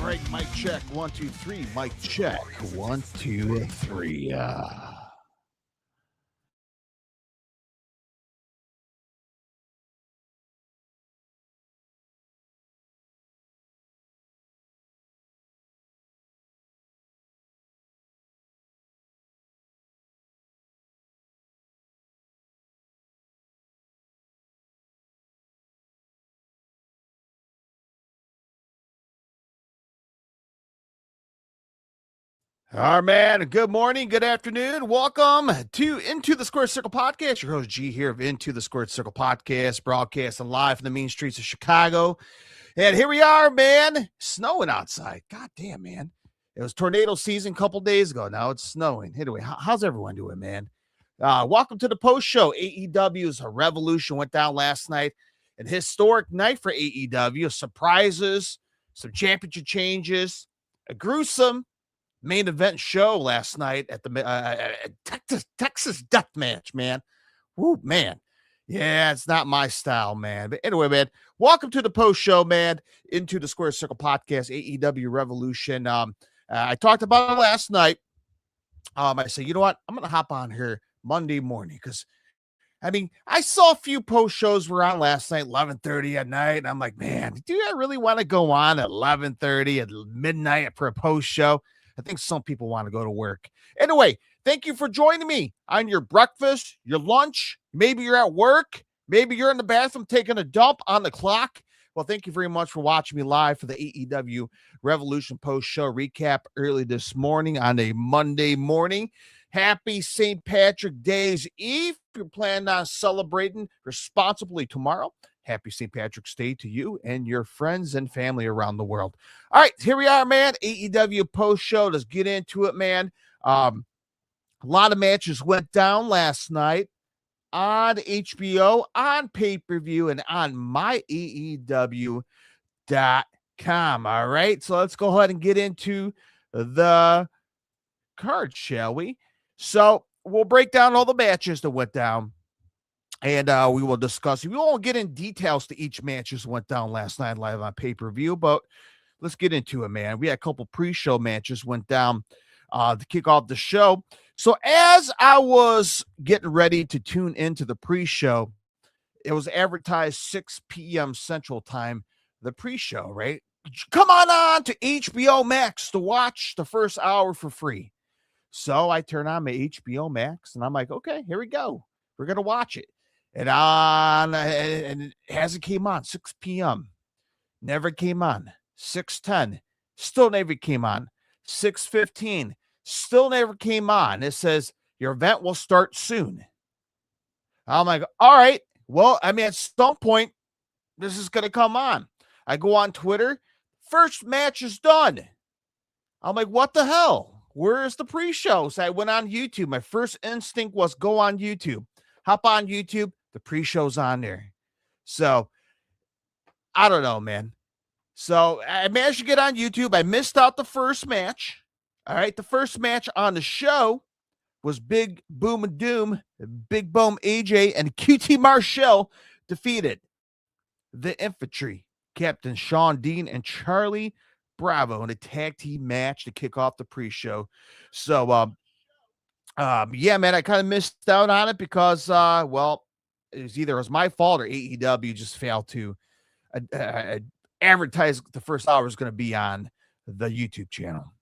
right, mic check, 1, 2, 3. Mic check, 1, 2, 3. All right, man. Good morning, good afternoon. Welcome to Into the Squared Circle Podcast. Your host G here of Into the Squared Circle Podcast, broadcasting live from the mean streets of Chicago. And here we are, man. Snowing outside. God damn, man. It was tornado season a couple days ago. Now it's snowing. Anyway, how's everyone doing, man? Welcome to the post show. AEW's Revolution went down last night. An historic night for AEW. Surprises, some championship changes, a gruesome main event show last night at the Texas Death Match, man. Woo, man. Yeah, it's not my style, man. But anyway, man, welcome to the post show, man. Into the Square Circle Podcast, AEW Revolution. I talked about it last night. I said, you know what? I'm gonna hop on here Monday morning because I mean, I saw a few post shows were on last night, 11:30 at night, and I'm like, man, do I really want to go on at 11:30 at midnight for a post show? I think some people want to go to work. Anyway, thank you for joining me on your breakfast, your lunch. Maybe you're at work. Maybe you're in the bathroom taking a dump on the clock. Well, thank you very much for watching me live for the AEW Revolution Post show recap early this morning on a Monday morning. Happy St. Patrick's Day's Eve. If you're planning on celebrating responsibly tomorrow, happy St. Patrick's Day to you and your friends and family around the world. All right, here we are, man. AEW post show. Let's get into it, man. A lot of matches went down last night on HBO, on pay-per-view, and on myAEW.com. All right, so let's go ahead and get into the card, shall we? So we'll break down all the matches that went down. And we will discuss. We won't get in details to each match that went down last night live on pay-per-view, but let's get into it, man. We had a couple pre-show matches went down to kick off the show. So as I was getting ready to tune into the pre-show, it was advertised 6 p.m. Central Time, the pre-show, right? Come on to HBO Max to watch the first hour for free. So I turn on my HBO Max, and I'm like, okay, here we go. We're going to watch it. And it hasn't came on 6 p.m. Never came on 6:10. Still never came on 6:15. Still never came on. It says your event will start soon. I'm like, all right. Well, I mean, at some point, this is going to come on. I go on Twitter. First match is done. I'm like, what the hell? Where's the pre-show? So I went on YouTube. My first instinct was go on YouTube. Hop on YouTube. The pre-show's on there. So, I don't know, man. So, I managed to get on YouTube. I missed out the first match. All right. The first match on the show was Big Boom and Doom, Big Boom AJ, and QT Marshall defeated the Infantry, Captain Sean Dean and Charlie Bravo in a tag team match to kick off the pre-show. So, yeah, man, I kind of missed out on it because, well, it was my fault or AEW just failed to advertise the first hour is going to be on the YouTube channel.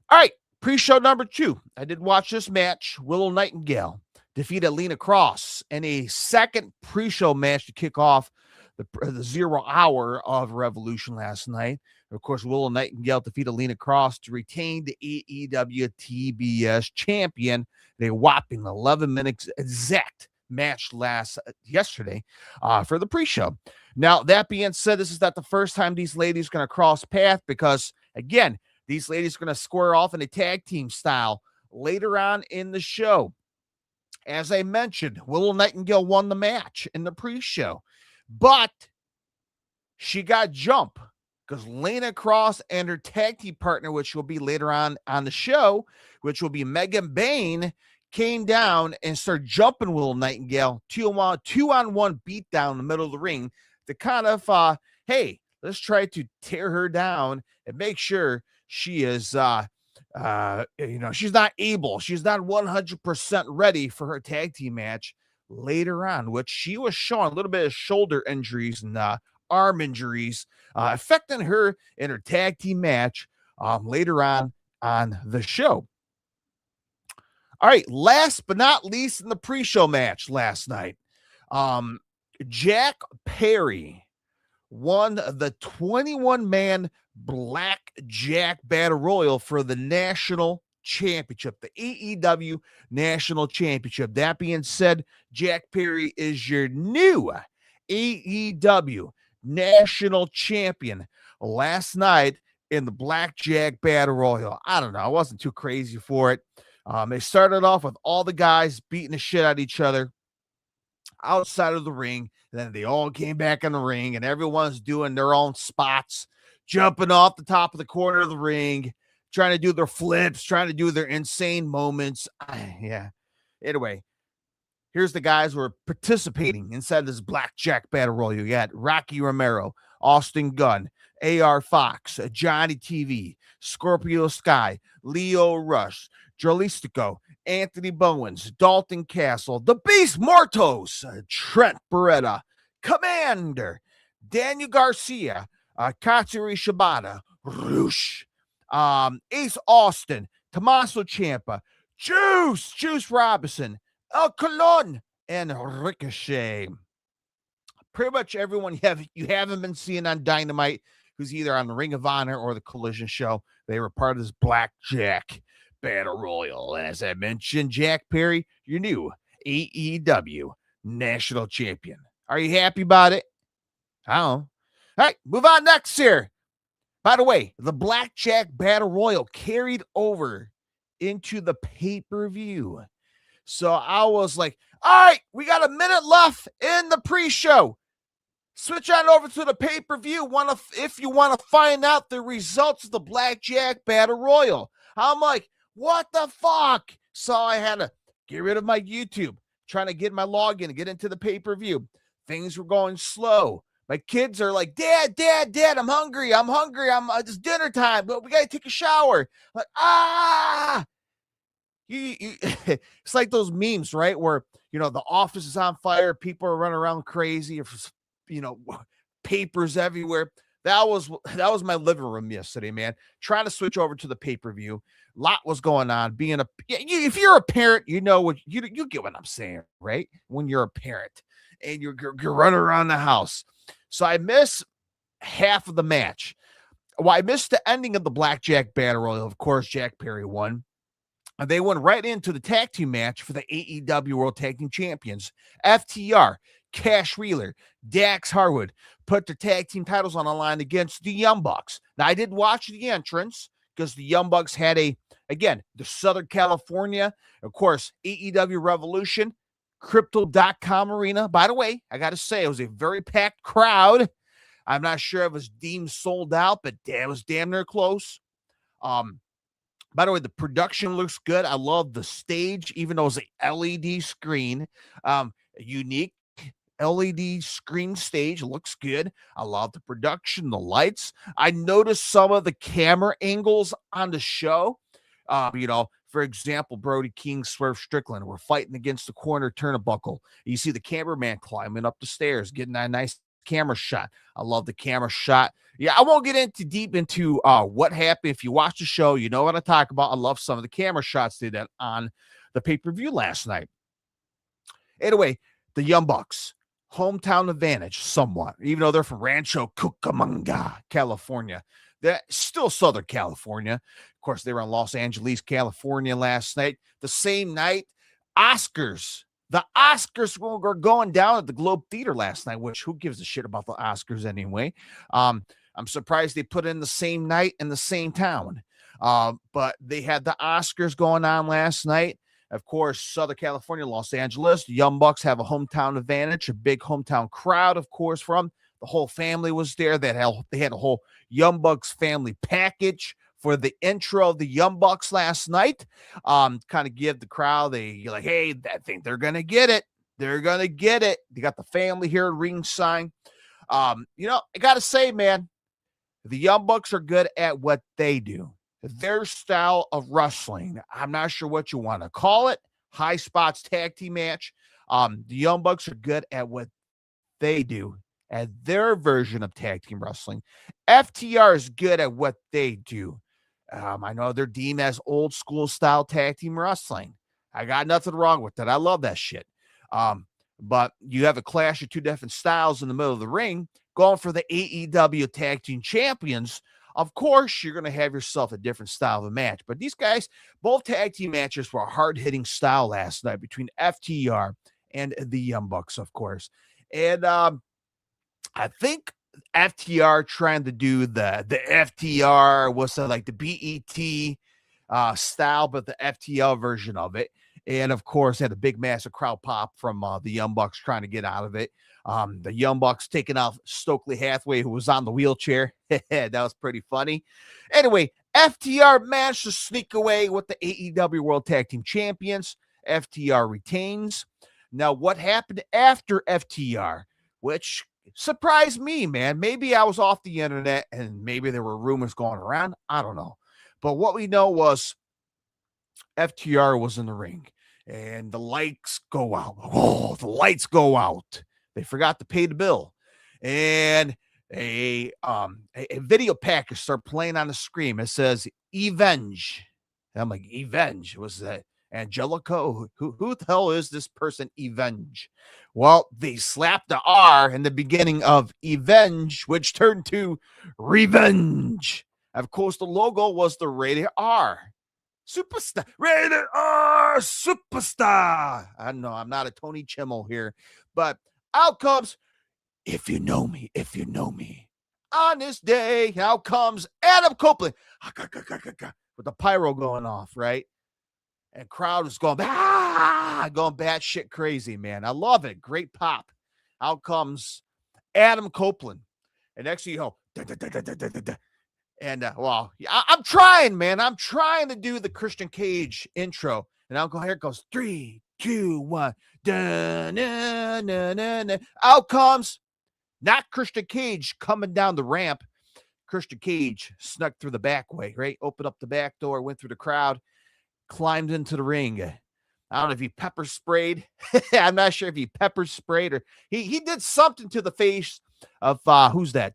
All right, pre-show number 2. I did watch this match. Willow Nightingale defeated Lena Cross in a second pre-show match to kick off the 0 hour of Revolution last night. Of course, Willow Nightingale defeated Lena Cross to retain the AEW TBS champion in a whopping 11 minutes exact match yesterday for the pre-show. Now, that being said, this is not the first time these ladies are going to cross path because, again, these ladies are going to square off in a tag team style later on in the show. As I mentioned, Willow Nightingale won the match in the pre-show, but she got jumped because Lena Cross and her tag team partner, which will be later on the show, which will be Megan Bain, came down and started jumping Willow Nightingale, 2-on-1 beat down in the middle of the ring to kind of, hey, Let's try to tear her down and make sure she is, she's not 100% ready for her tag team match later on, which she was showing a little bit of shoulder injuries and arm injuries affecting her in her tag team match later on the show. All right, last but not least in the pre-show match last night, Jack Perry won the 21-man Blackjack Battle Royal for the national championship, the AEW National Championship. That being said, Jack Perry is your new AEW National Champion last night in the Blackjack Battle Royal. I don't know. I wasn't too crazy for it. They started off with all the guys beating the shit out of each other outside of the ring. And then they all came back in the ring, and everyone's doing their own spots, jumping off the top of the corner of the ring, trying to do their flips, trying to do their insane moments. Yeah. Anyway, here's the guys who are participating inside this Blackjack Battle Royal. You got Rocky Romero, Austin Gunn, AR Fox, Johnny TV, Scorpio Sky, Leo Rush, Jalistico, Anthony Bowens, Dalton Castle, the Beast Mortos, Trent Beretta, Commander, Daniel Garcia, Katsuri Shibata, Roosh, Ace Austin, Tommaso Ciampa, Juice Robinson, El Colon, and Ricochet. Pretty much everyone you haven't been seeing on Dynamite who's either on the Ring of Honor or the Collision show. They were part of this Blackjack Battle Royal. And as I mentioned, Jack Perry, your new AEW National Champion. Are you happy about it? I don't know. All right, move on next here. By the way, the Blackjack Battle Royal carried over into the pay-per-view. So I was like, all right, we got a minute left in the pre-show. Switch on over to the pay-per-view if you want to find out the results of the Blackjack Battle Royal. I'm like, what the fuck? So I had to get rid of my YouTube, trying to get my login and get into the pay-per-view. Things were going slow. My kids are like, Dad, I'm hungry. It's dinner time, but we got to take a shower. I'm like, it's like those memes, right? Where, the office is on fire. People are running around crazy. Papers everywhere. That was my living room yesterday, man. Trying to switch over to the pay-per-view. A lot was going on. If you're a parent, you get what I'm saying, right? When you're a parent and you're running around the house. So I missed half of the match. Well, I missed the ending of the Blackjack Battle Royal. Of course, Jack Perry won. And they went right into the tag team match for the AEW World Tag Team Champions. FTR, Cash Wheeler, Dax Harwood put their tag team titles on the line against the Young Bucks. Now, I did watch the entrance because the Young Bucks had the Southern California, of course, AEW Revolution, Crypto.com arena. By the way, I got to say, it was a very packed crowd. I'm not sure if it was deemed sold out, but it was damn near close. By the way, the production looks good. I love the stage, even though it's an LED screen. Unique LED screen stage. Looks good. I love the production, the lights. I noticed some of the camera angles on the show. For example, Brody King, Swerve Strickland were fighting against the corner turnbuckle. You see the cameraman climbing up the stairs, getting that nice camera shot. I love the camera shot. Yeah, I won't get deep into what happened. If you watch the show, you know what I talk about. I love some of the camera shots they did on the pay-per-view last night. Anyway, the Young Bucks, hometown advantage somewhat, even though they're from Rancho Cucamonga, California. They're still Southern California. Of course, they were in Los Angeles, California last night. The same night, the Oscars were going down at the Globe Theater last night, which who gives a shit about the Oscars anyway? I'm surprised they put in the same night in the same town. But they had the Oscars going on last night. Of course, Southern California, Los Angeles, the Young Bucks have a hometown advantage, a big hometown crowd, of course, from the whole family was there. They had a whole Young Bucks family package for the intro of the Young Bucks last night. Kind of give the crowd hey, I think they're going to get it. They're going to get it. They got the family here at ringside. I got to say, man, The Young Bucks are good at what they do. Their style of wrestling, I'm not sure what you want to call it, high spots tag team match. The Young Bucks are good at what they do, at their version of tag team wrestling. FTR is good at what they do. I know they're deemed as old school style tag team wrestling. I got nothing wrong with that. I love that shit. But you have a clash of two different styles in the middle of the ring, going for the AEW tag team champions. Of course, you're going to have yourself a different style of a match. But these guys, both tag team matches were a hard-hitting style last night between FTR and the Young Bucks, of course. And I think FTR trying to do the FTR, what's that, like the BET style, but the FTL version of it. And of course, had a big, massive crowd pop from the Young Bucks trying to get out of it. The Young Bucks taking out Stokely Hathaway, who was on the wheelchair. That was pretty funny. Anyway, FTR managed to sneak away with the AEW World Tag Team Champions. FTR retains. Now, what happened after FTR, which surprised me, man. Maybe I was off the internet and maybe there were rumors going around. I don't know. But what we know was FTR was in the ring and the lights go out. Oh, the lights go out. They forgot to pay the bill. And a video package started playing on the screen. It says Evenge. And I'm like, Evenge? Was that Angelico? Who the hell is this person, Evenge? Well, they slapped the R in the beginning of Evenge, which turned to Revenge. Of course, the logo was the rated R. Superstar, rated R, superstar. I know I'm not a Tony Chimmel here, but out comes, if you know me. On this day, out comes Adam Copeland with the pyro going off, right? And crowd is going batshit crazy, man. I love it. Great pop. Out comes Adam Copeland. And next thing you know, and I'm trying, man. I'm trying to do the Christian Cage intro. And I'll go, here it goes. 3, 2, 1. Out comes not Christian Cage coming down the ramp. Christian Cage snuck through the back way, right? Opened up the back door, went through the crowd, climbed into the ring. I don't know if he pepper sprayed. I'm not sure if he pepper sprayed or he did something to the face of who's that?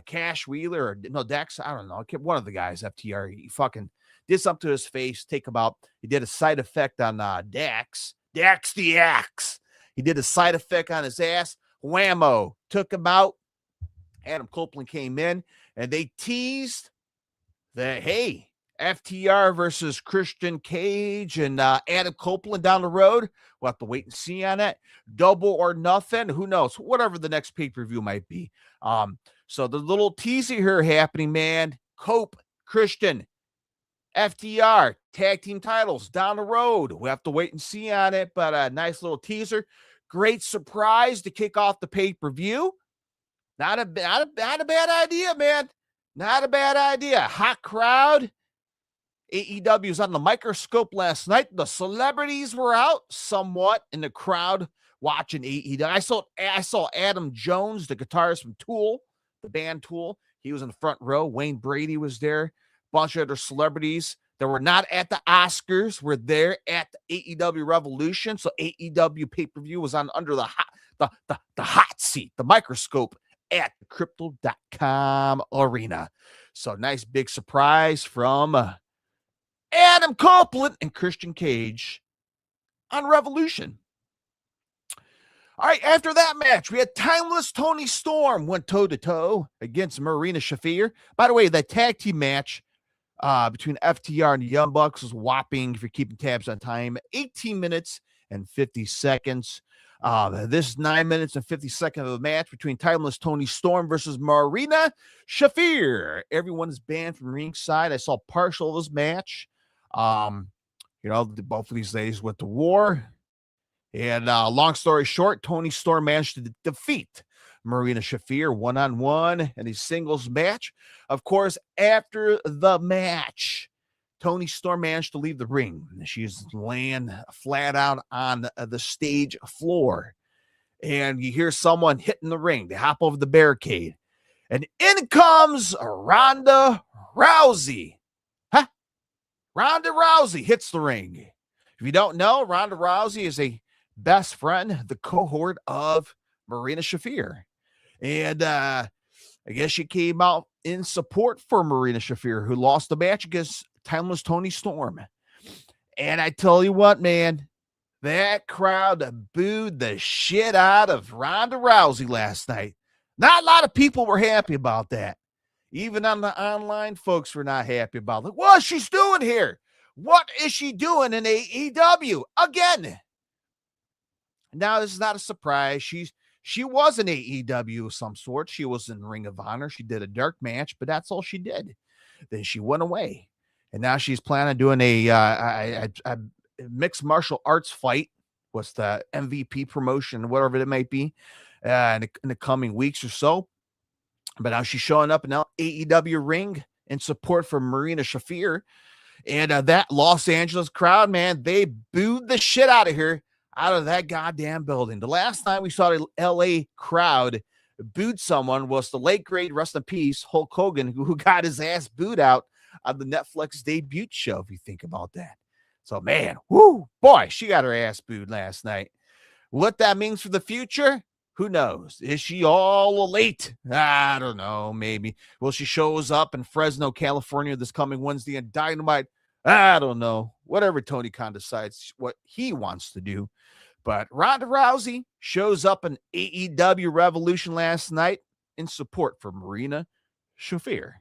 Cash Wheeler or no Dex? I don't know. One of the guys, FTR. He fucking did something to his face. He did a side effect on Dax the Axe. He did a side effect on his ass. Whammo. Took him out. Adam Copeland came in and they teased that, hey, FTR versus Christian Cage and Adam Copeland down the road. We'll have to wait and see on that. Double or nothing. Who knows? Whatever the next pay-per-view might be. So the little teaser here happening, man. Cope, Christian, FTR, tag team titles down the road. We have to wait and see on it, but a nice little teaser. Great surprise to kick off the pay-per-view. Not a bad idea, man. Not a bad idea. Hot crowd. AEW was on the microscope last night. The celebrities were out somewhat in the crowd watching AEW. I saw Adam Jones, the guitarist from Tool, the band Tool. He was in the front row. Wayne Brady was there. A bunch of other celebrities that were not at the Oscars were there at the AEW Revolution. So AEW pay-per-view was on under the hot seat, the microscope at the Crypto.com arena. So nice big surprise from Adam Copeland and Christian Cage on Revolution. All right, after that match, we had Timeless Tony Storm went toe-to-toe against Marina Shafir. By the way, that tag team match between FTR and the Young Bucks was whopping, if you're keeping tabs on time, 18 minutes and 50 seconds. This 9 minutes and 50 seconds of the match between Timeless Tony Storm versus Marina Shafir. Everyone is banned from ringside. I saw partial of this match. Both of these ladies went to war. And long story short, Tony Storm managed to defeat Marina Shafir one-on-one in a singles match. Of course, after the match, Tony Storm managed to leave the ring. She's laying flat out on the stage floor. And you hear someone hitting the ring. They hop over the barricade. And in comes Ronda Rousey. Huh? Ronda Rousey hits the ring. If you don't know, Ronda Rousey is a best friend, the cohort of Marina Shafir. And I guess she came out in support for Marina Shafir, who lost the match against Timeless Tony Storm. And I tell you what, man, that crowd booed the shit out of Ronda Rousey last night. Not a lot of people were happy about that. Even on the online folks were not happy about it. What is she doing here? What is she doing in AEW? Again. Now, this is not a surprise. She was in AEW of some sort. She was in Ring of Honor. She did a dark match, but that's all she did. Then she went away. And now she's planning on doing a mixed martial arts fight. What's the MVP promotion, whatever it might be, in the coming weeks or so. But now she's showing up in AEW ring in support for Marina Shafir. And that Los Angeles crowd, man, they booed the shit out of her, out of that goddamn building. The last time we saw the LA crowd booed someone was the late great, rest in peace, Hulk Hogan, who got his ass booed out on the Netflix debut show, if you think about that. So, man, whoo, boy, she got her ass booed last night. What that means for the future, who knows? Is she all elite? I don't know, maybe. Well, she shows up in Fresno, California this coming Wednesday in Dynamite. I don't know. Whatever Tony Khan decides what he wants to do. But Ronda Rousey shows up in AEW Revolution last night in support for Marina Shafir.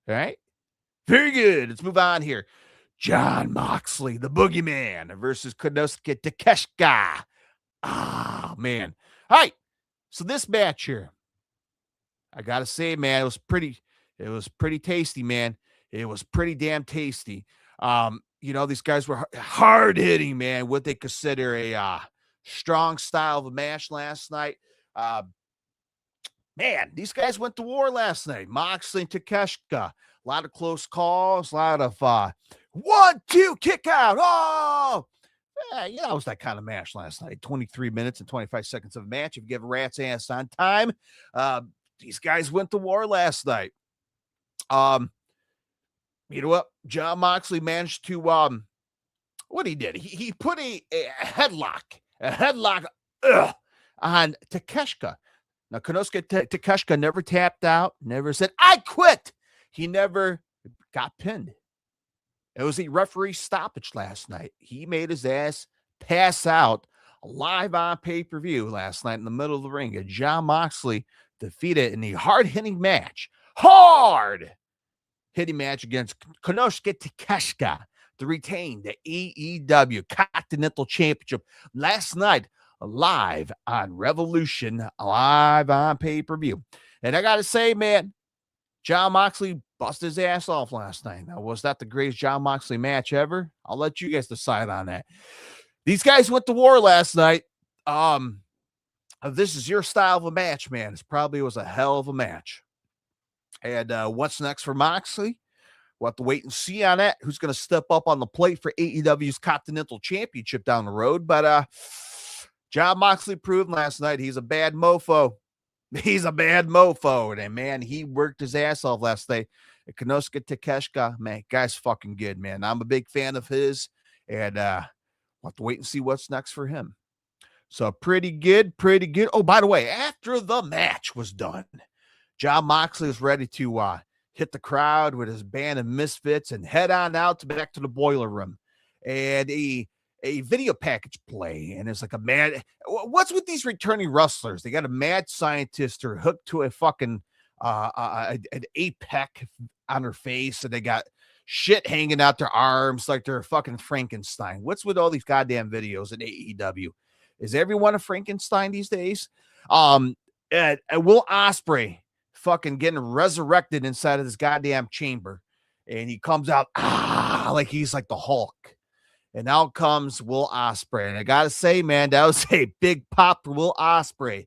All right? Very good. Let's move on here. Jon Moxley, the boogeyman, versus Konosuke Takeshita. Ah, man. All right. So this match here, I got to say, man, it was pretty tasty, man. It was pretty damn tasty. These guys were hard hitting, man, what they consider a strong style of a match last night. Man, these guys went to war last night. Moxley and Takeshita. A lot of close calls, a lot of 1-2 kick out. Oh, yeah, it was that kind of match last night. 23 minutes and 25 seconds of a match. If you give a rat's ass on time, these guys went to war last night. You know what? Jon Moxley managed to what he did. He put a headlock on Takeshita. Now, Konosuke Takeshita never tapped out, never said, I quit. He never got pinned. It was a referee stoppage last night. He made his ass pass out live on pay-per-view last night in the middle of the ring. And Jon Moxley defeated in a hard-hitting match. Hard-hitting match against Konosuke Takeshita to retain the AEW Continental Championship last night live on Revolution, live on pay-per-view. And I got to say, man, Jon Moxley busted his ass off last night. Now, was that the greatest Jon Moxley match ever? I'll let you guys decide on that. These guys went to war last night. If this is your style of a match, man, it probably was a hell of a match. And what's next for Moxley? We'll have to wait and see on that. Who's going to step up on the plate for AEW's Continental Championship down the road? But Jon Moxley proved last night he's a bad mofo. He's a bad mofo. And, man, he worked his ass off last night. And Konosuke Takeshita, man, guy's fucking good, man. I'm a big fan of his. And we'll have to wait and see what's next for him. So pretty good, pretty good. Oh, by the way, after the match was done, Jon Moxley was ready to hit the crowd with his band of misfits and head on out back to the boiler room. And a video package play, and it's like a mad. What's with these returning wrestlers? They got a mad scientist or hooked to a fucking an APEC on her face, and they got shit hanging out their arms like they're fucking Frankenstein. What's with all these goddamn videos in AEW? Is everyone a Frankenstein these days? Will Ospreay fucking getting resurrected inside of this goddamn chamber, and he comes out like he's like the Hulk. And out comes Will Ospreay. And I got to say, man, that was a big pop for Will Ospreay.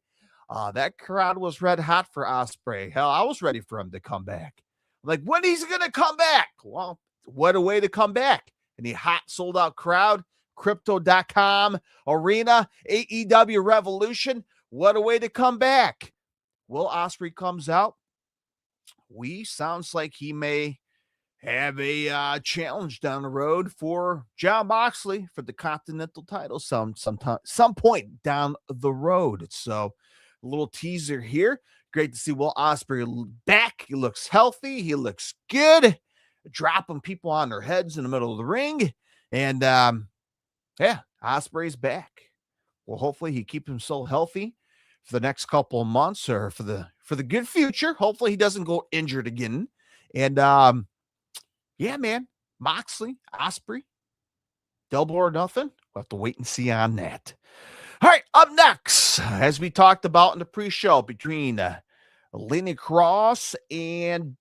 That crowd was red hot for Ospreay. Hell, I was ready for him to come back. Like, when he's going to come back? Well, what a way to come back. And the hot sold-out crowd, Crypto.com Arena, AEW Revolution. What a way to come back. Will Ospreay comes out. sounds like he may have a challenge down the road for Jon Moxley for the Continental title some point down the road. So a little teaser here. Great to see Will Ospreay back. He looks healthy. He looks good. Dropping people on their heads in the middle of the ring. And yeah, Ospreay's back. Well, hopefully he keeps himself healthy for the next couple of months or for the good future. Hopefully he doesn't go injured again. And yeah, man, Moxley, Ospreay, double or nothing. We'll have to wait and see on that. All right, up next, as we talked about in the pre-show between Lena Cross and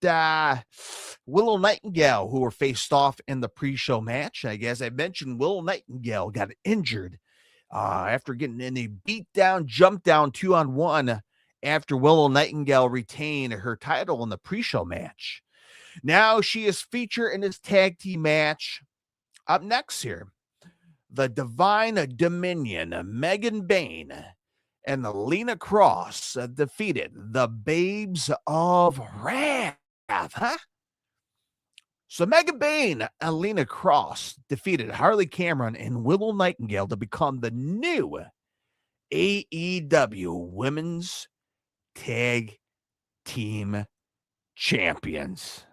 Willow Nightingale, who were faced off in the pre-show match. I guess I mentioned Willow Nightingale got injured after getting in a beat-down, jump-down 2-on-1 after Willow Nightingale retained her title in the pre-show match. Now she is featured in this tag team match. Up next here, the Divine Dominion, Megan Bayne and the Lena Cross defeated the Babes of Wrath. Huh? So Megan Bayne and Lena Cross defeated Harley Cameron and Willow Nightingale to become the new AEW Women's Tag Team Champions.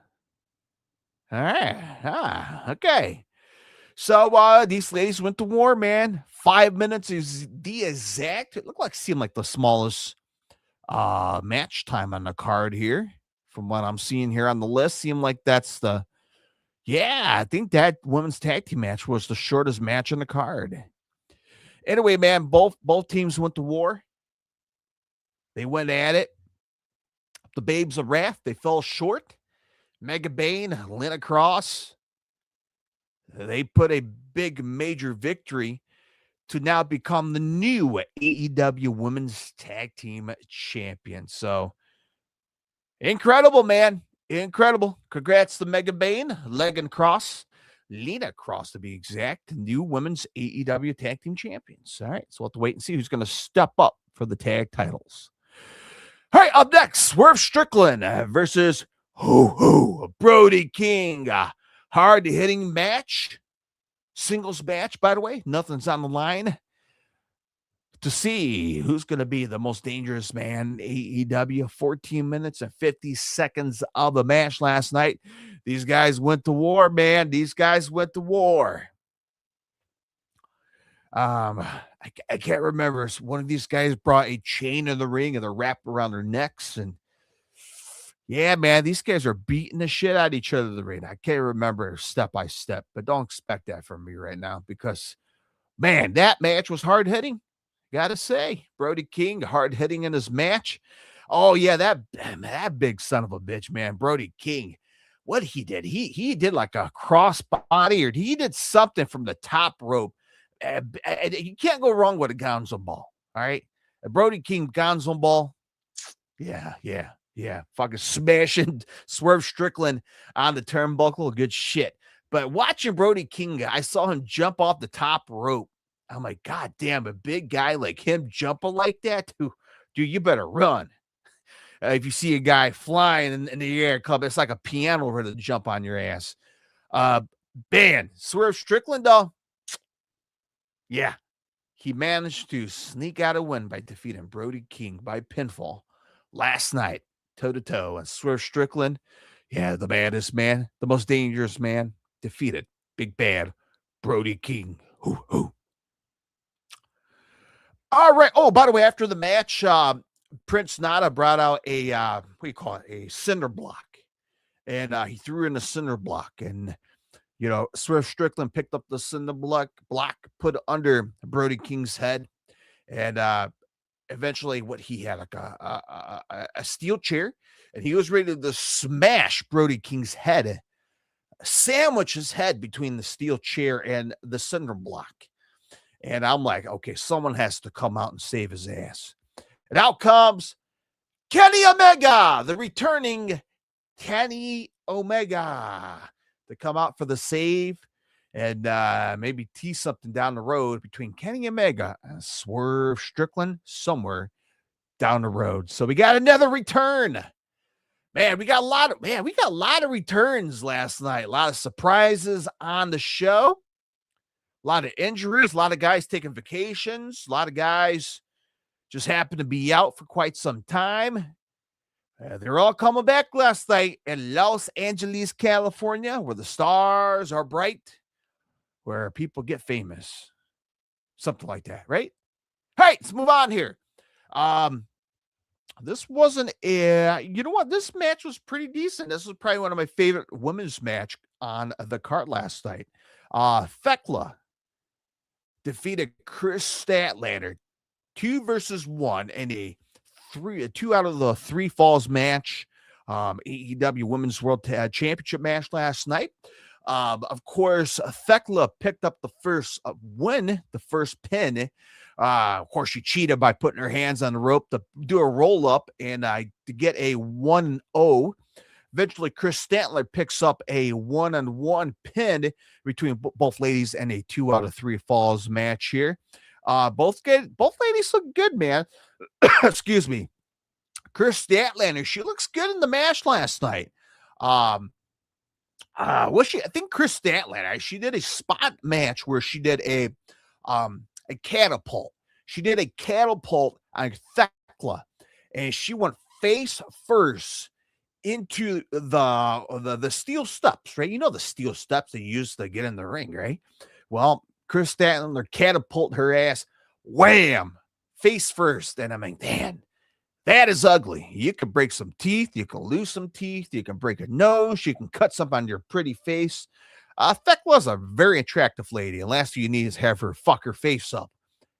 All right. Okay. So these ladies went to war, man. 5 minutes is the exact. It seemed like the smallest match time on the card here. From what I'm seeing here on the list, seemed like that's the. Yeah, I think that women's tag team match was the shortest match on the card. Anyway, man, both teams went to war. They went at it. The Babes of Wrath, they fell short. Megan Bayne, Lena Cross, they put a big major victory to now become the new AEW Women's Tag Team Champions. So incredible, man. Incredible. Congrats to Megan Bayne, Lena Cross to be exact, new Women's AEW Tag Team Champions. All right, so we'll have to wait and see who's going to step up for the tag titles. All right, up next, Swerve Strickland versus Brody King. Hard-hitting match. Singles match, by the way. Nothing's on the line. To see who's going to be the most dangerous man in AEW. 14 minutes and 50 seconds of the match last night. These guys went to war, man. These guys went to war. I can't remember. One of these guys brought a chain in the ring and they're wrapped around their necks. And yeah, man, these guys are beating the shit out of each other in the ring. I can't remember step by step, but don't expect that from me right now because, man, that match was hard hitting. Gotta say, Brody King hard hitting in his match. Oh yeah, that big son of a bitch, man, Brody King. What he did, he did like a crossbody, or he did something from the top rope. You can't go wrong with a Gonzo ball. All right, a Brody King Gonzo ball. Yeah. Fucking smashing Swerve Strickland on the turnbuckle. Good shit. But watching Brody King, I saw him jump off the top rope. I'm like, God damn, a big guy like him jumping like that, dude, you better run. If you see a guy flying in the air, it's like a piano ready to jump on your ass. Man, Swerve Strickland, though, yeah, he managed to sneak out a win by defeating Brody King by pinfall last night, toe-to-toe. And Swerve Strickland, yeah, the baddest man, the most dangerous man, defeated big bad Brody King. Hoo. All right. Oh, by the way, after the match, Prince Nana brought out a cinder block, and he threw in the cinder block, and Swerve Strickland picked up the cinder block, put it under Brody King's head, and eventually, what he had like a steel chair, and he was ready to smash Brody King's head, sandwich his head between the steel chair and the cinder block. And I'm like, okay, someone has to come out and save his ass. And out comes Kenny Omega, the returning Kenny Omega, to come out for the save and maybe tease something down the road between Kenny Omega and Swerve Strickland somewhere down the road. So we got another return Man, we got a lot of returns last night. A lot of surprises on the show. A lot of injuries, a lot of guys taking vacations, a lot of guys just happen to be out for quite some time. They're all coming back last night in Los Angeles, California, where the stars are bright, where people get famous. Something like that, right? Hey, let's move on here. This wasn't you know what? This match was pretty decent. This was probably one of my favorite women's match on the card last night. Thekla defeated Chris Statlander 2-1 in a 2 out of the 3 falls match. AEW Women's World Championship match last night. Of course, Thekla picked up the first win, the first pin. Of course, she cheated by putting her hands on the rope to do a roll up and to get a 1-0. Eventually, Chris Statler picks up a 1-on-1 pin between both ladies and a 2 out of 3 falls match here. Both ladies look good, man. Excuse me. Chris Statlander, she looks good in the match last night. I think Chris Statlander, she did a spot match where she did a catapult. She did a catapult on Thekla, and she went face first into the steel steps, right? You know the steel steps they use to get in the ring, right? Well, Chris Statlander catapult her ass, wham, face first. And I mean, man, that is ugly. You can break some teeth. You can lose some teeth. You can break a nose. You can cut something on your pretty face. Thekla's a very attractive lady. And last thing you need is have her fuck her face up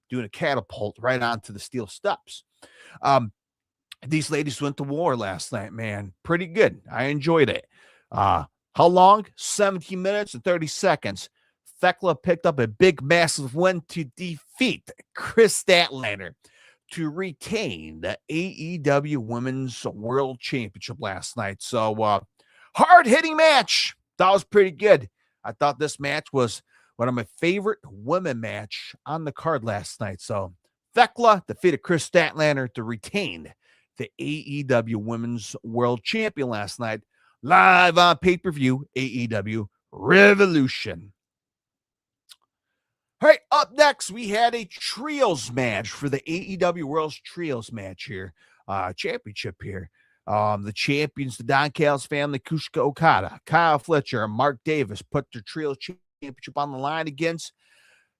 doing a catapult right onto the steel steps. These ladies went to war last night, man. Pretty good. I enjoyed it. How long? 17 minutes and 30 seconds. Thekla picked up a big, massive win to defeat Chris Statlander to retain the AEW Women's World Championship last night. So, hard-hitting match. That was pretty good. I thought this match was one of my favorite women match on the card last night. So, Thekla defeated Chris Statlander to retain the AEW Women's World Champion last night, live on pay-per-view, AEW Revolution. All right, up next, we had a trios match for the AEW World's Trios match here, championship here. The champions, the Don Callis family, Kushika Okada, Kyle Fletcher, and Mark Davis put their trios championship on the line against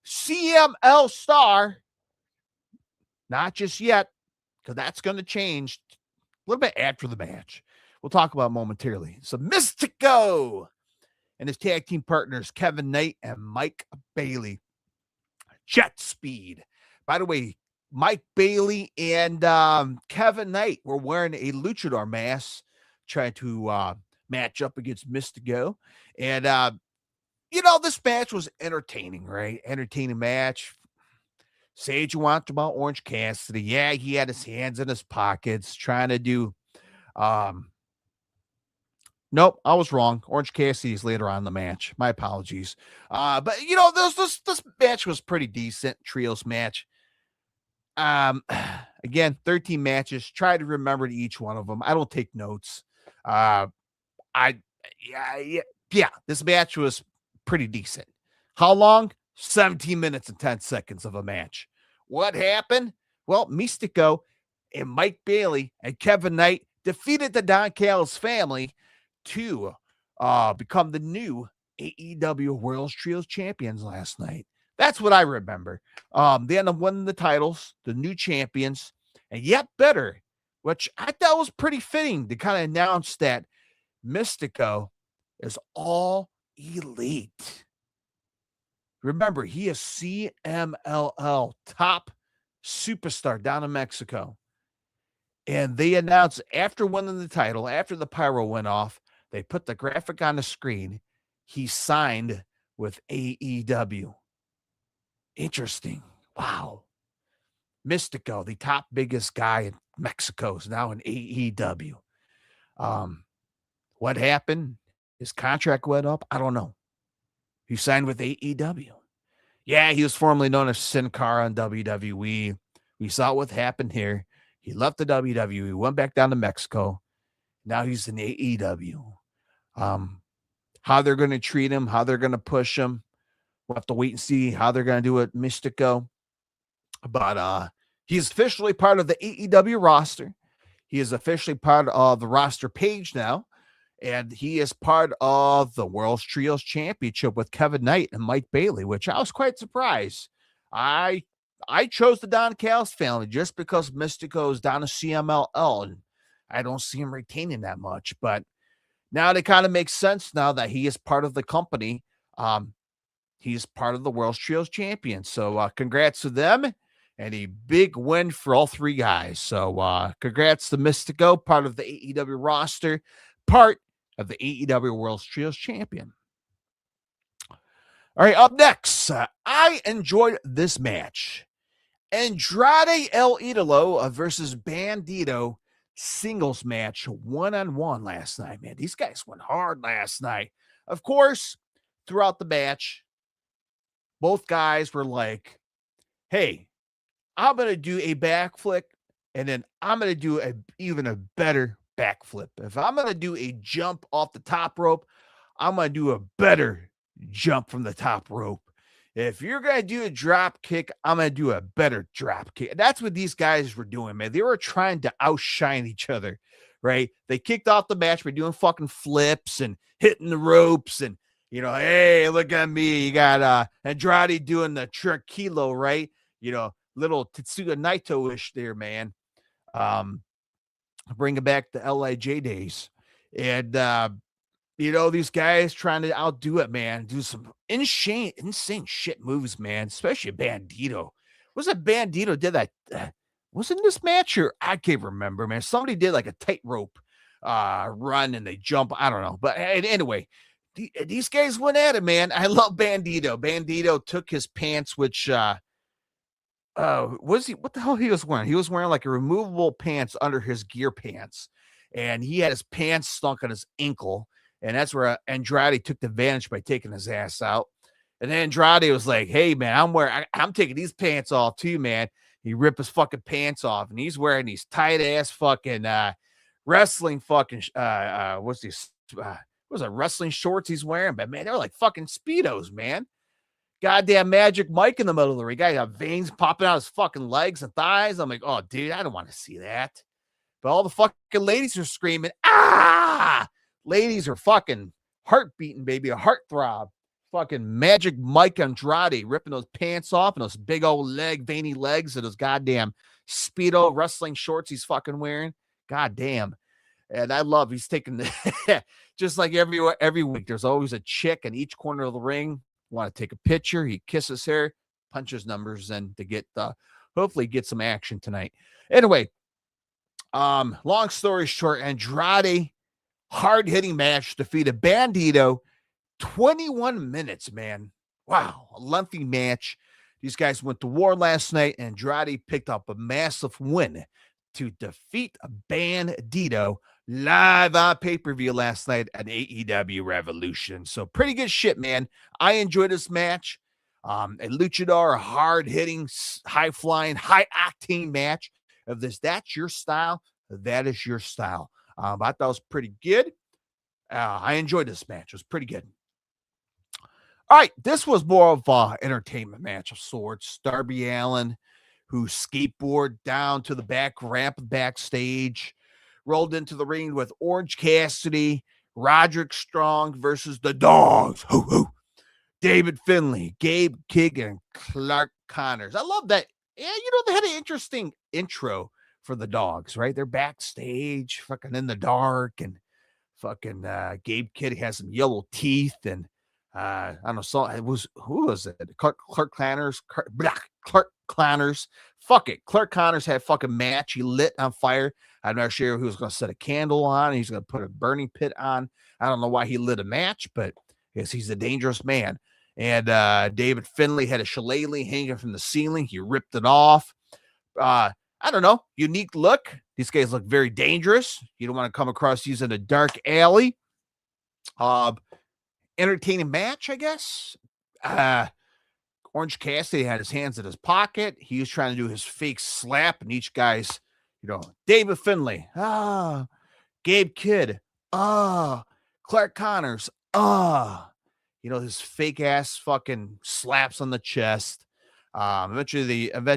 CML Star. Not just yet, because that's going to change a little bit after the match. We'll talk about it momentarily. So Mystico and his tag team partners, Kevin Knight and Mike Bailey. Jet speed. By the way, Mike Bailey and Kevin Knight were wearing a luchador mask, trying to match up against Mystico. And, this match was entertaining, right? Entertaining match. Say what you want about Orange Cassidy. Yeah, he had his hands in his pockets trying to do. Nope, I was wrong. Orange Cassidy's later on in the match. My apologies. But this match was pretty decent. Trios match. Again, 13 matches. Try to remember each one of them. I don't take notes. This match was pretty decent. How long? 17 minutes and 10 seconds of a match. What happened? Well, Mystico and Mike Bailey and Kevin Knight defeated the Don Callis family to become the new AEW World Trios champions last night. That's what I remember. They ended up winning the titles, the new champions, and yet better, which I thought was pretty fitting to kind of announce that Mystico is all elite. Remember, he is CMLL top superstar down in Mexico. And they announced after winning the title, after the pyro went off, they put the graphic on the screen. He signed with AEW. Interesting. Wow. Mystico, the top biggest guy in Mexico, is now in AEW. What happened? His contract went up? I don't know. He signed with AEW. Yeah, he was formerly known as Sin Cara in WWE. We saw what happened here. He left the WWE, went back down to Mexico, Now he's in AEW. How they're going to treat him, how they're going to push him. We'll have to wait and see how they're going to do it, Mystico. But he's officially part of the AEW roster. He is officially part of the roster page now. And he is part of the World's Trios Championship with Kevin Knight and Mike Bailey, which I was quite surprised. I chose the Don Callis family just because Mystico is down to CMLL, and I don't see him retaining that much. But now it kind of makes sense now that he is part of the company. He's part of the World's Trios Champions. So congrats to them, and a big win for all three guys. So congrats to Mystico, part of the AEW roster, part of the AEW World's Trios Champion. All right, up next, I enjoyed this match. Andrade El Idolo versus Bandito singles match, one-on-one last night, man. These guys went hard last night. Of course, throughout the match, both guys were like, hey, I'm going to do a backflip, and then I'm going to do even a better backflip. If I'm going to do a jump off the top rope, I'm going to do a better jump from the top rope. If you're going to do a drop kick, I'm going to do a better drop kick. That's what these guys were doing, man. They were trying to outshine each other, right? They kicked off the match by doing fucking flips and hitting the ropes and, you know, hey, look at me. You got Andrade doing the tranquilo, right? You know, little Tetsuya Naito-ish there, man. Bringing back the LIJ days. And, you know, these guys trying to outdo it, man. Do some insane shit moves, man. Especially Bandito. Was it Bandito did that? Wasn't this match or I can't remember, man. Somebody did like a tightrope run and they jump. I don't know. But anyway, these guys went at it, man. I love Bandito. Bandito took his pants, which was he? What the hell he was wearing? He was wearing like a removable pants under his gear pants, and he had his pants stuck on his ankle. And that's where Andrade took the advantage by taking his ass out. And then Andrade was like, hey, man, I'm taking these pants off too, man. He ripped his fucking pants off, and he's wearing these tight-ass fucking wrestling fucking, what's this? Was it wrestling shorts he's wearing? But, man, they were like fucking Speedos, man. Goddamn Magic Mike in the middle of the ring. Guy got veins popping out his fucking legs and thighs. I'm like, oh, dude, I don't want to see that. But all the fucking ladies are screaming, ah! Ladies are fucking heart beating, baby, a heart throb. Fucking Magic Mike Andrade ripping those pants off and those big old veiny legs and those goddamn Speedo wrestling shorts he's fucking wearing. Goddamn. And I love he's taking the just like every week. There's always a chick in each corner of the ring. Want to take a picture. He kisses her, punches numbers, and to get hopefully get some action tonight. Anyway, long story short, Andrade. Hard-hitting match defeated Bandito. 21 minutes, man. Wow, a lengthy match. These guys went to war last night, and Andrade picked up a massive win to defeat Bandito live on pay-per-view last night at AEW Revolution. So pretty good shit, man. I enjoyed this match. A luchador, a hard-hitting, high-flying, high-octane match. If that's your style, that is your style. I thought it was pretty good. I enjoyed this match. It was pretty good. All right, this was more of an entertainment match of sorts. Darby Allin, who skateboarded down to the back ramp backstage, rolled into the ring with Orange Cassidy, Roderick Strong versus the Dogs. Hoo, hoo. David Finlay, Gabe Kidd, and Clark Connors. I love that. Yeah, you know, they had an interesting intro for the Dogs, right? They're backstage, fucking in the dark, and fucking Gabe Kidd has some yellow teeth, and I don't know. So it was who was it? Clark Connors. Clark Connors. Fuck it. Clark Connors had fucking match. He lit on fire. I'm not sure who was going to set a candle on. He's going to put a burning pit on. I don't know why he lit a match, but I guess he's a dangerous man. And David Finlay had a shillelagh hanging from the ceiling. He ripped it off. I don't know, unique look. These guys look very dangerous. You don't want to come across these in a dark alley. Entertaining match, I guess. Orange Cassidy had his hands in his pocket. He was trying to do his fake slap, and each guy's, you know, David Finlay. Gabe Kidd, Clark Connors, his fake ass fucking slaps on the chest. Eventually I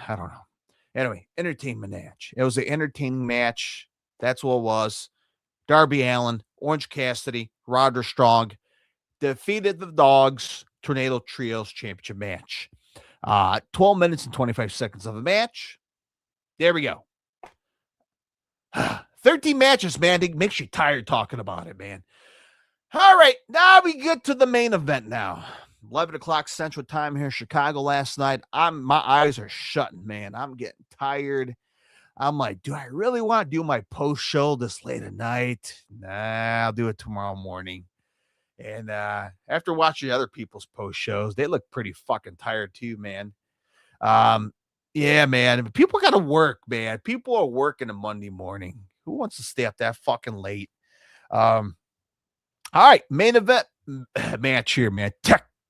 don't know. Anyway, entertainment match. It was an entertaining match. That's what it was. Darby Allin, Orange Cassidy, Roderick Strong defeated the Dogs Tornado Trios Championship match. 12 minutes and 25 seconds of a match. There we go. 13 matches, man. It makes you tired talking about it, man. All right, now we get to the main event now. 11 o'clock Central Time here in Chicago last night. My eyes are shutting, man. I'm getting tired. I'm like, do I really want to do my post show this late at night? Nah, I'll do it tomorrow morning. And after watching other people's post shows, they look pretty fucking tired too, man. Yeah, man. People got to work, man. People are working a Monday morning. Who wants to stay up that fucking late? All right, main event match here, man.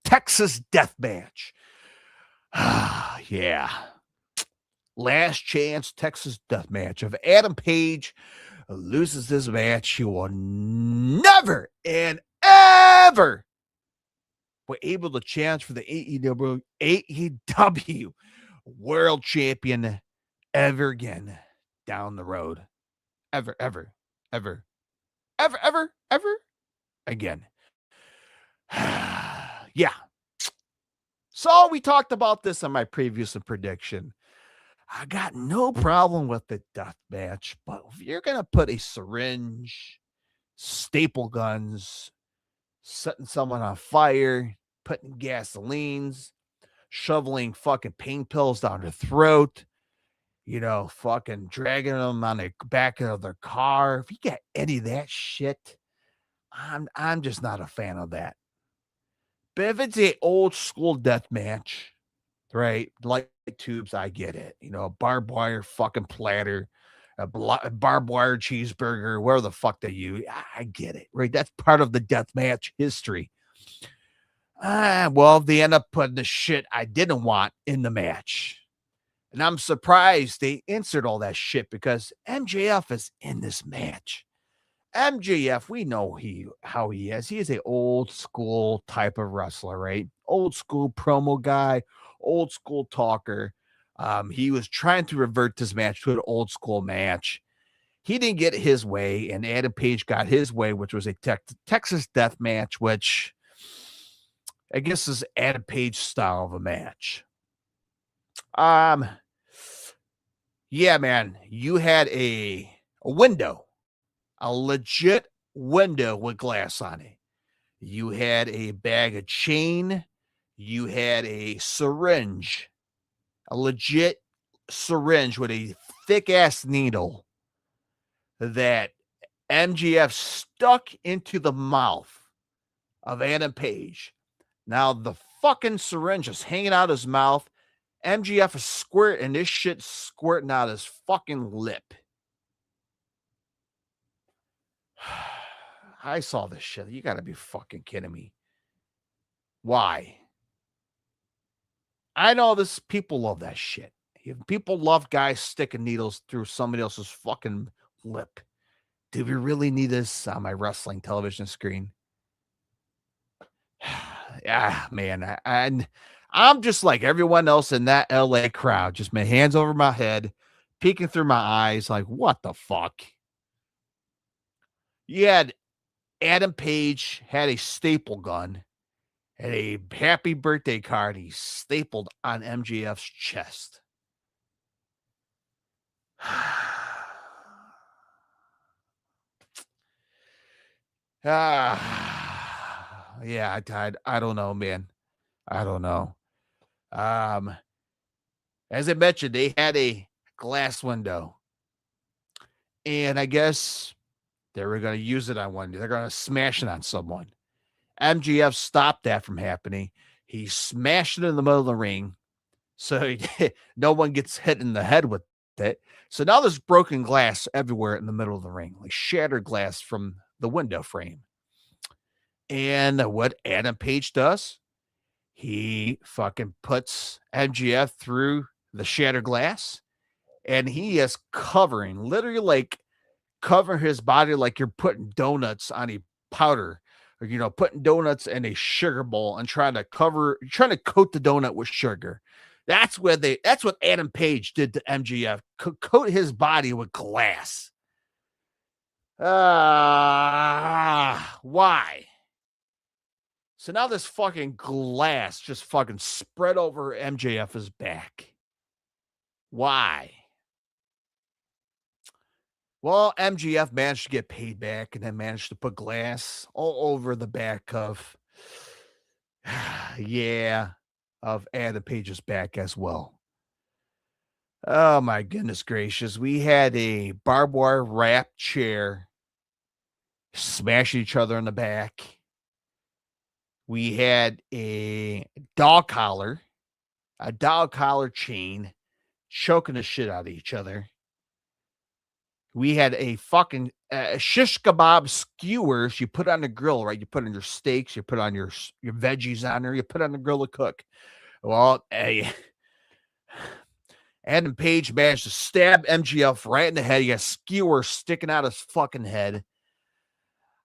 Texas Death Match. Yeah. Last chance Texas Death Match. If Adam Page loses this match, he will never and ever be able to challenge for the AEW World Champion ever again down the road. Ever again. Yeah. So we talked about this on my previous prediction. I got no problem with the death match, but if you're going to put a syringe, staple guns, setting someone on fire, putting gasolines, shoveling fucking pain pills down their throat, fucking dragging them on the back of their car. If you get any of that shit, I'm just not a fan of that. But if it's a old school death match, right, like tubes, I get it. A barbed wire fucking platter, a barbed wire cheeseburger, where the fuck they use. I get it, right? That's part of the death match history. Well, they end up putting the shit I didn't want in the match. And I'm surprised they insert all that shit because MJF is in this match. MJF, we know how he is. He is an old school type of wrestler, right? Old school promo guy, old school talker. He was trying to revert this match to an old school match. He didn't get his way, and Adam Page got his way, which was a Texas Death Match, which I guess is Adam Page style of a match. Yeah, man, you had a window. A legit window with glass on it. You had a bag of chain. You had a syringe. A legit syringe with a thick-ass needle that MJF stuck into the mouth of Adam Page. Now, the fucking syringe is hanging out his mouth. MJF is squirting this shit squirting out his fucking lip. I saw this shit. You got to be fucking kidding me. Why? I know this. People love that shit. People love guys sticking needles through somebody else's fucking lip. Do we really need this on my wrestling television screen? Yeah, man. I'm just like everyone else in that LA crowd. Just my hands over my head, peeking through my eyes like, what the fuck? You had Adam Page had a staple gun and a happy birthday card he stapled on MJF's chest. Yeah, I don't know, man. I don't know. As I mentioned, they had a glass window. And I guess they were going to use it on one. They're going to smash it on someone. MJF stopped that from happening. He smashed it in the middle of the ring. So no one gets hit in the head with it. So now there's broken glass everywhere in the middle of the ring, like shattered glass from the window frame. And what Adam Page does, he fucking puts MJF through the shattered glass, and he is covering, literally like cover his body like you're putting donuts on a powder, or putting donuts in a sugar bowl and trying to coat the donut with sugar. That's what Adam Page did to MJF. Coat his body with glass. Why? So now this fucking glass just fucking spread over MJF's back. Why? Well, MJF managed to get paid back and then managed to put glass all over the back of, of Adam Page's back as well. Oh my goodness gracious. We had a barbed wire wrap chair smashing each other in the back. We had a dog collar chain choking the shit out of each other. We had a fucking shish kebab skewers you put on the grill, right? You put on your steaks, you put on your veggies on there, you put on the grill to cook. Well, Adam Page managed to stab MJF right in the head. He got skewers sticking out his fucking head.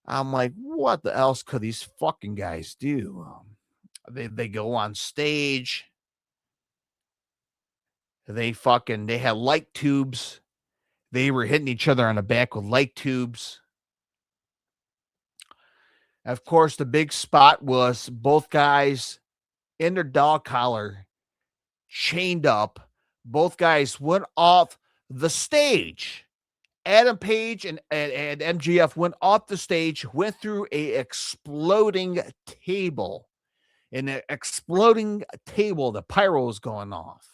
I'm like, what the else could these fucking guys do? They go on stage. They had light tubes. They were hitting each other on the back with light tubes. Of course, the big spot was both guys in their dog collar, chained up. Both guys went off the stage. Adam Page and MJF went off the stage, went through a exploding table. In an exploding table, the pyro was going off.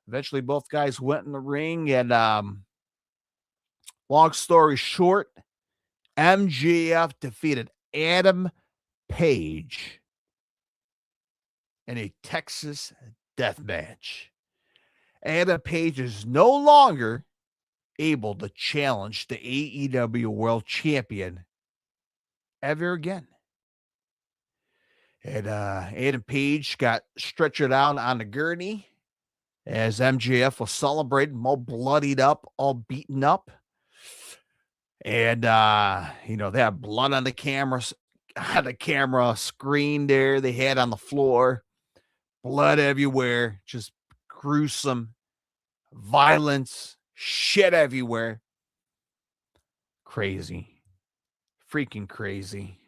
Eventually, both guys went in the ring, and long story short, MJF defeated Adam Page in a Texas death match. Adam Page is no longer able to challenge the AEW World Champion ever again. And Adam Page got stretchered out on the gurney as MJF was celebrating, all bloodied up, all beaten up. And, they had blood on the camera screen there they had on the floor. Blood everywhere, just gruesome violence, shit everywhere. Crazy. Freaking crazy.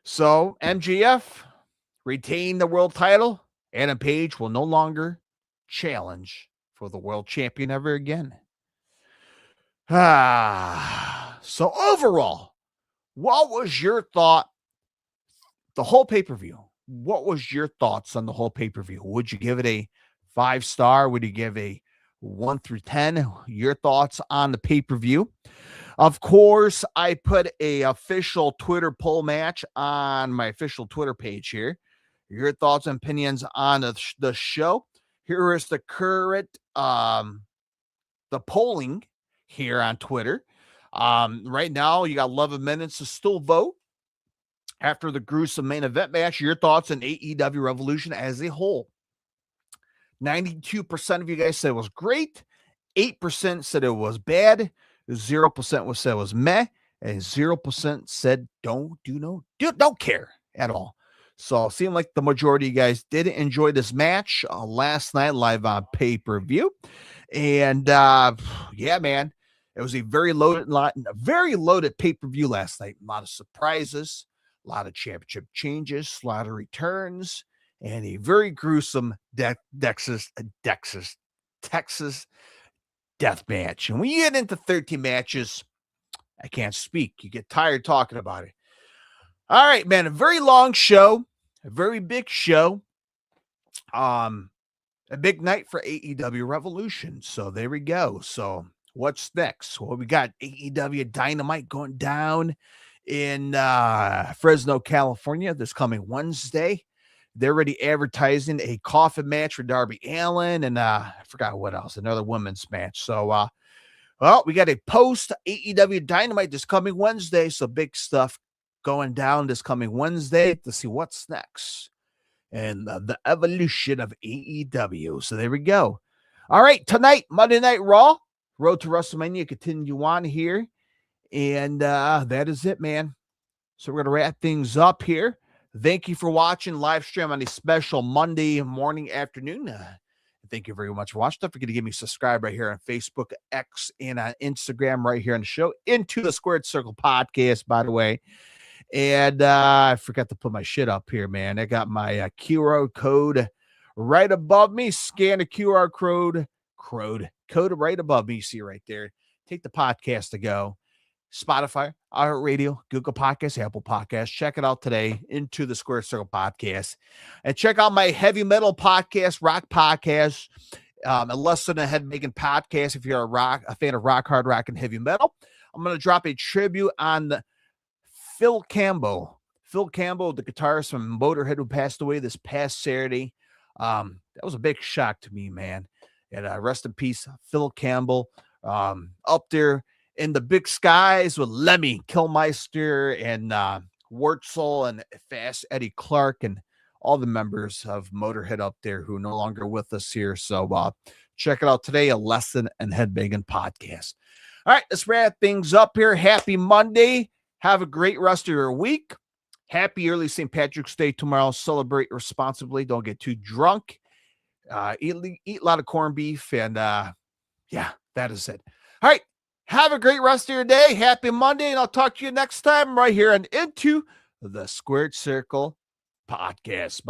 So, MJF retained the world title. Adam Page will no longer challenge for the world champion ever again. So overall, what was your thought? The whole pay-per-view. What was your thoughts on the whole pay-per-view? Would you give it a 5-star? Would you give a 1 through 10? Your thoughts on the pay-per-view? Of course, I put a official Twitter poll match on my official Twitter page here. Your thoughts and opinions on the show. Here is the current the polling here on Twitter. Right now, you got 11 minutes to still vote. After the gruesome main event match, your thoughts on AEW Revolution as a whole. 92% of you guys said it was great. 8% said it was bad. 0% said it was meh. And 0% said don't care at all. So it seemed like the majority of you guys did enjoy this match last night live on pay-per-view. And yeah, man, it was a very loaded pay-per-view last night. A lot of surprises, a lot of championship changes, a lot of returns, and a very gruesome Texas death match. And when you get into 13 matches, I can't speak. You get tired talking about it. All right, man, a very long show, a very big show. A big night for AEW Revolution. So there we go. So what's next? Well, we got AEW Dynamite going down in Fresno, California this coming Wednesday. They're already advertising a coffin match for Darby Allin and I forgot what else, another women's match. So, well, we got a post AEW Dynamite this coming Wednesday. So big stuff going down this coming Wednesday to see what's next and the evolution of AEW. So there we go. All right, tonight, Monday Night Raw, Road to WrestleMania continue on here. And that is it, man. So we're going to wrap things up here. Thank you for watching live stream on a special Monday morning, afternoon. Thank you very much for watching. Don't forget to give me a subscribe right here on Facebook, X, and on Instagram right here on the show. Into the Squared Circle podcast, by the way. And I forgot to put my shit up here, man. I got my QR code right above me. Scan the QR code right above me. You see right there. Take the podcast to go. Spotify, iHeartRadio, Google Podcasts, Apple Podcasts. Check it out today. Into the Square Circle podcast. And check out my heavy metal podcast, rock podcast, a Less Than a Headbanging podcast. If you're a fan of rock, hard rock, and heavy metal, I'm going to drop a tribute on Phil Campbell. Phil Campbell, the guitarist from Motorhead, who passed away this past Saturday. That was a big shock to me, man. And rest in peace, Phil Campbell. Up there in the big skies with Lemmy Kilmister and Wurzel and Fast Eddie Clark and all the members of Motorhead up there who are no longer with us here. So check it out today, a Lesson and Headbanging podcast. All right, let's wrap things up here. Happy Monday. Have a great rest of your week. Happy early St. Patrick's Day tomorrow. Celebrate responsibly. Don't get too drunk. Eat a lot of corned beef. And yeah, that is it. All right. Have a great rest of your day. Happy Monday. And I'll talk to you next time right here on Into the Squared Circle podcast. Bye.